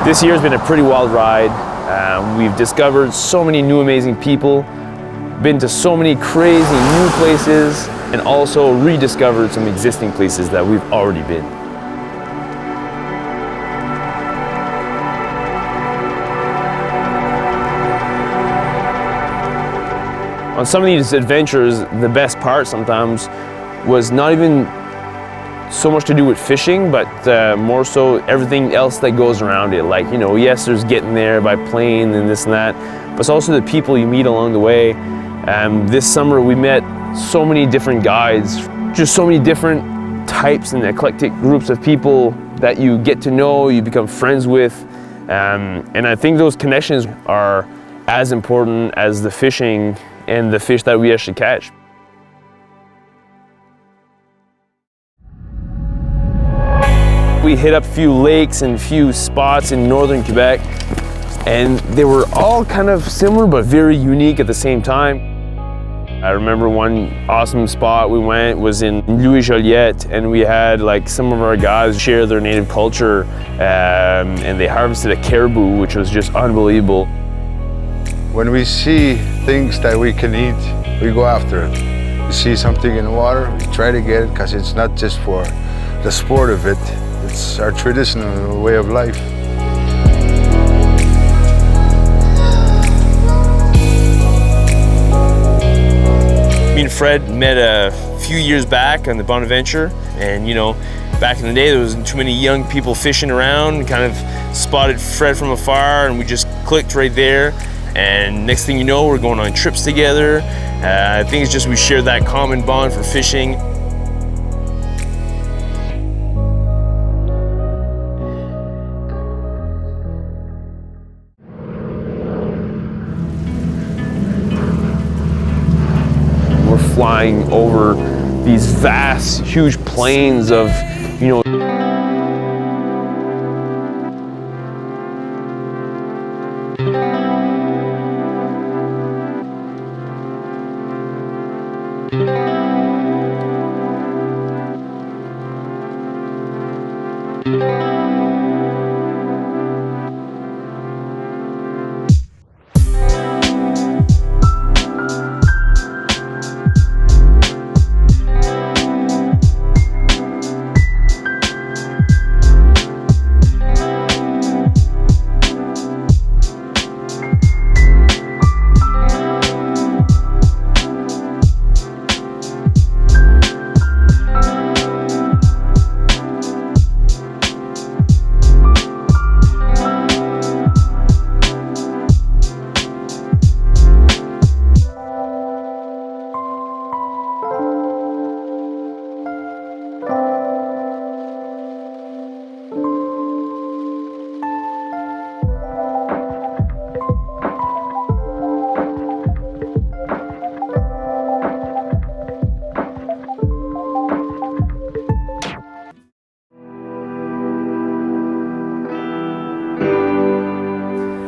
This year has been a pretty wild ride. We've discovered so many new amazing people, been to so many crazy new places, and also rediscovered some existing places that we've already been. On some of these adventures, the best part sometimes was not even so much to do with fishing, but more so everything else that goes around it. Like, you know, yes, there's getting there by plane and this and that, but it's also the people you meet along the way. This summer we met so many different guides, just so many different types and eclectic groups of people that you get to know, you become friends with. And I think those connections are as important as the fishing and the fish that we actually catch. We hit up a few lakes and a few spots in northern Quebec, and they were all kind of similar but very unique at the same time. I remember one awesome spot we went was in Louis Joliette, and we had like some of our guys share their native culture, and they harvested a caribou, which was just unbelievable. When we see things that we can eat, we go after it. We see something in the water, we try to get it, because it's not just for the sport of it, it's our traditional way of life. Me and Fred met a few years back on the Bonaventure, and you know, back in the day there wasn't too many young people fishing around. We kind of spotted Fred from afar and we just clicked right there. And next thing you know, we're going on trips together. I think it's just we share that common bond for fishing. We're flying over these vast, huge plains of, you know,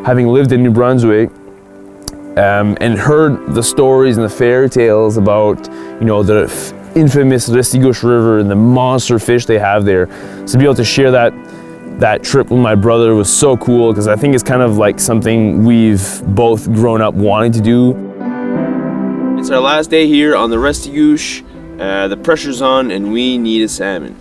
having lived in New Brunswick and heard the stories and the fairy tales about, you know, the infamous Restigouche River and the monster fish they have there. So to be able to share that trip with my brother was so cool, because I think it's kind of like something we've both grown up wanting to do. It's our last day here on the Restigouche. The pressure's on and we need a salmon.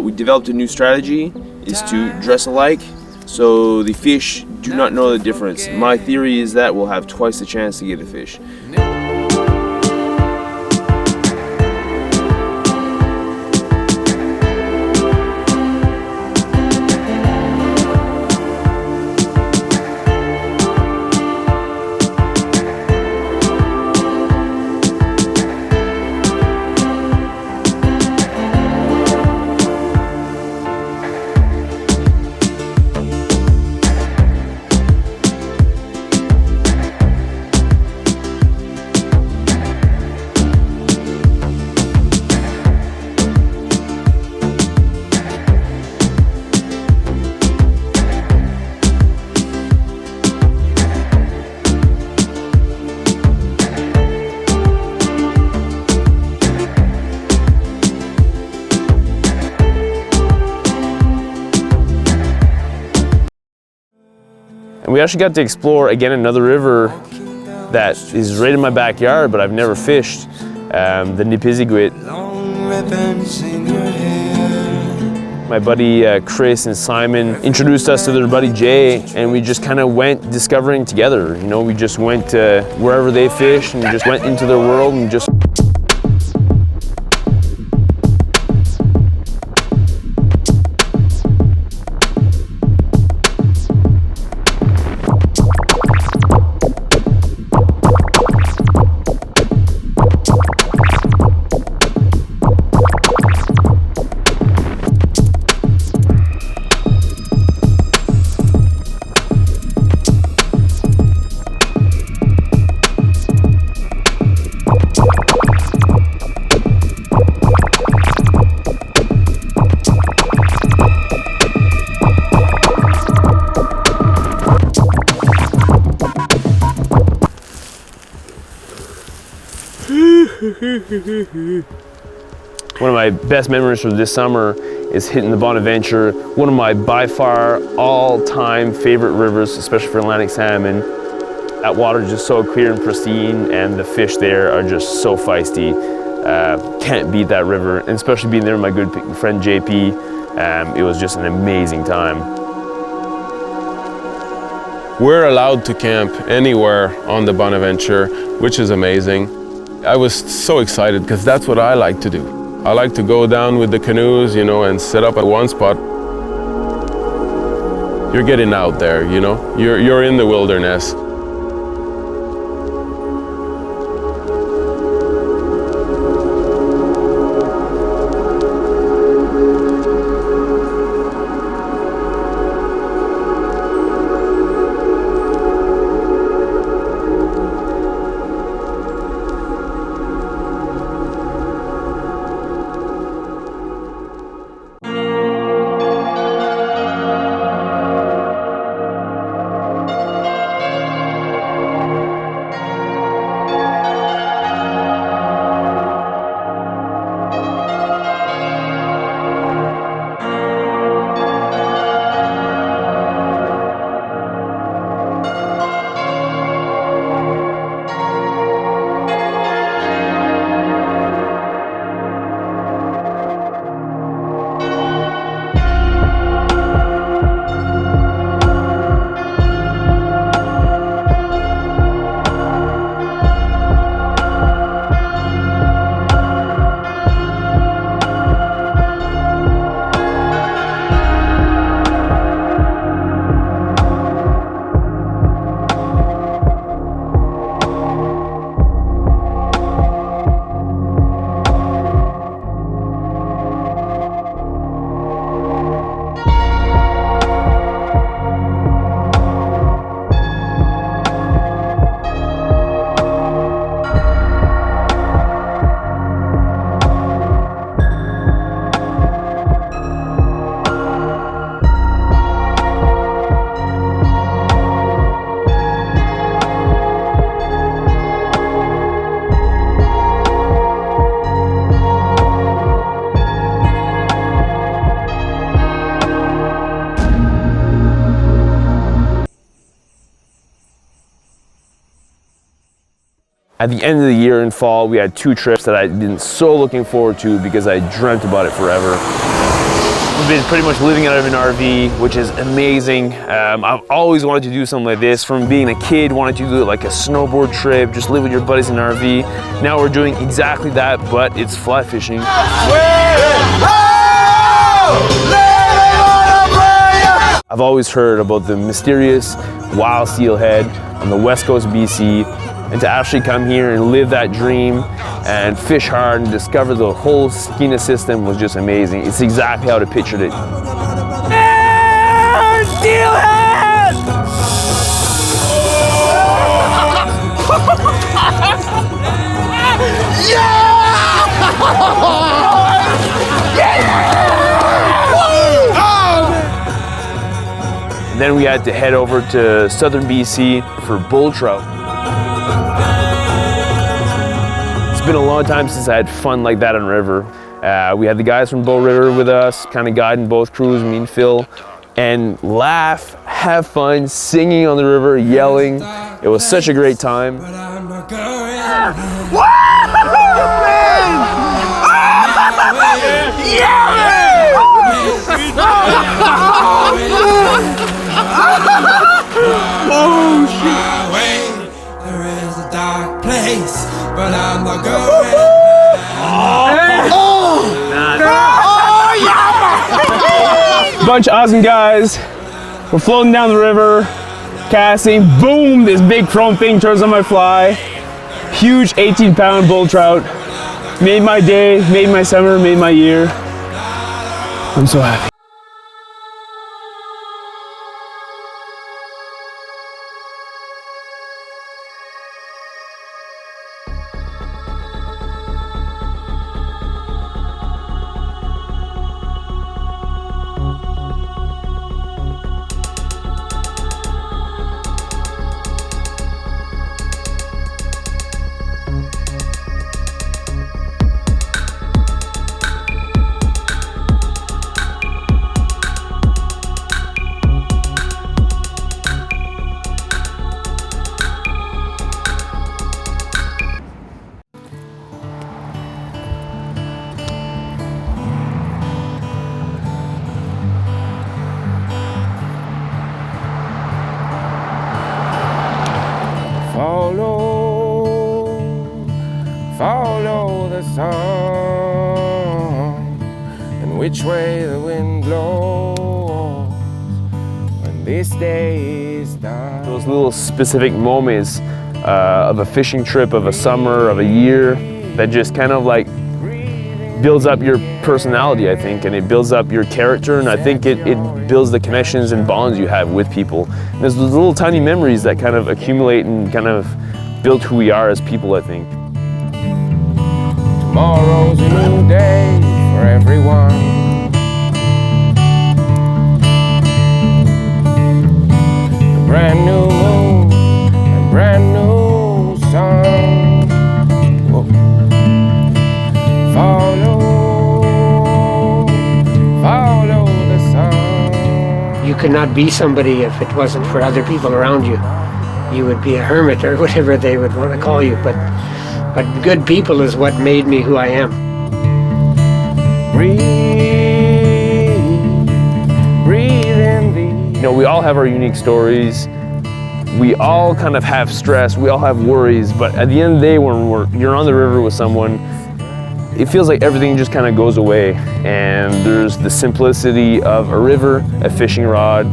We developed a new strategy, is to dress alike, so the fish do not know the difference. My theory is that we'll have twice the chance to get the fish. we actually got to explore again another river that is right in my backyard, but I've never fished, the Nipisiguit. My buddy Chris and Simon introduced us to their buddy Jay, and we just kind of went discovering together. You know, we just went to wherever they fish and just went into their world and just. One of my best memories from this summer is hitting the Bonaventure, one of my by far all-time favorite rivers, especially for Atlantic salmon. That water is just so clear and pristine, and the fish there are just so feisty. Can't beat that river, and especially being there with my good friend JP, it was just an amazing time. We're allowed to camp anywhere on the Bonaventure, which is amazing. I was so excited because that's what I like to do. I like to go down with the canoes, you know, and set up at one spot. You're getting out there, you know, you're in the wilderness. At the end of the year in fall, we had 2 trips that I've been so looking forward to because I dreamt about it forever. We've been pretty much living out of an RV, which is amazing. I've always wanted to do something like this. From being a kid, wanted to do like a snowboard trip, just live with your buddies in an RV. Now we're doing exactly that, but it's fly fishing. I've always heard about the mysterious wild steelhead on the west coast of BC, and to actually come here and live that dream and fish hard and discover the whole Skeena system was just amazing. It's exactly how I pictured it. Steelhead! And then we had to head over to southern BC for bull trout. It's been a long time since I had fun like that on river. We had the guys from Bow River with us, kind of guiding both crews, me and Phil, and laugh, have fun, singing on the river, yelling. It was such a great time. Oh shit! There is a dark place, but I'm not going. Bunch of awesome guys. We're floating down the river, casting. Boom! This big chrome thing turns on my fly. Huge 18-pound bull trout. Made my day, made my summer, made my year. I'm so happy. Follow the song and which way the wind blows when this day is done. Those little specific moments of a fishing trip, of a summer, of a year, that just kind of like builds up your personality, I think, and it builds up your character, and I think it builds the connections and bonds you have with people. And there's those little tiny memories that kind of accumulate and kind of build who we are as people, I think. Tomorrow's a new day for everyone. A brand new moon, a brand new sun. Whoa. Follow the sun. You could not be somebody if it wasn't for other people around you. You would be a hermit or whatever they would want to call you, but good people is what made me who I am. Breathe in the... You know, we all have our unique stories. We all kind of have stress, we all have worries, but at the end of the day, when you're on the river with someone, it feels like everything just kind of goes away, and there's the simplicity of a river, a fishing rod,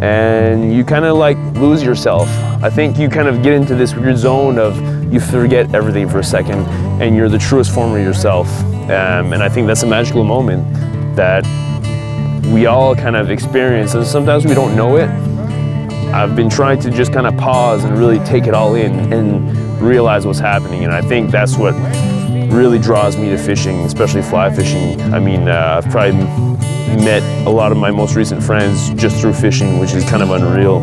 and you kind of like lose yourself. I think you kind of get into this weird zone of you forget everything for a second and you're the truest form of yourself. And I think that's a magical moment that we all kind of experience, and sometimes we don't know it. I've been trying to just kind of pause and really take it all in and realize what's happening, and I think that's what really draws me to fishing, especially fly fishing. I mean, I've probably met a lot of my most recent friends just through fishing, which is kind of unreal.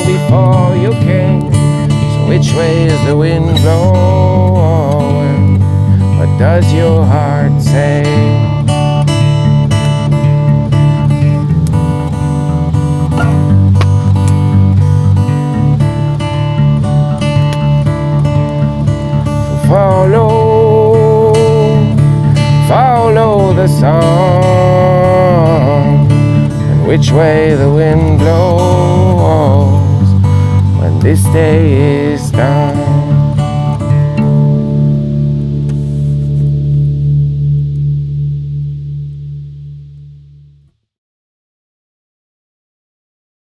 Before you came, so which way is the wind blowing? What does your heart say? Follow the song, and which way the wind blows when this day is done.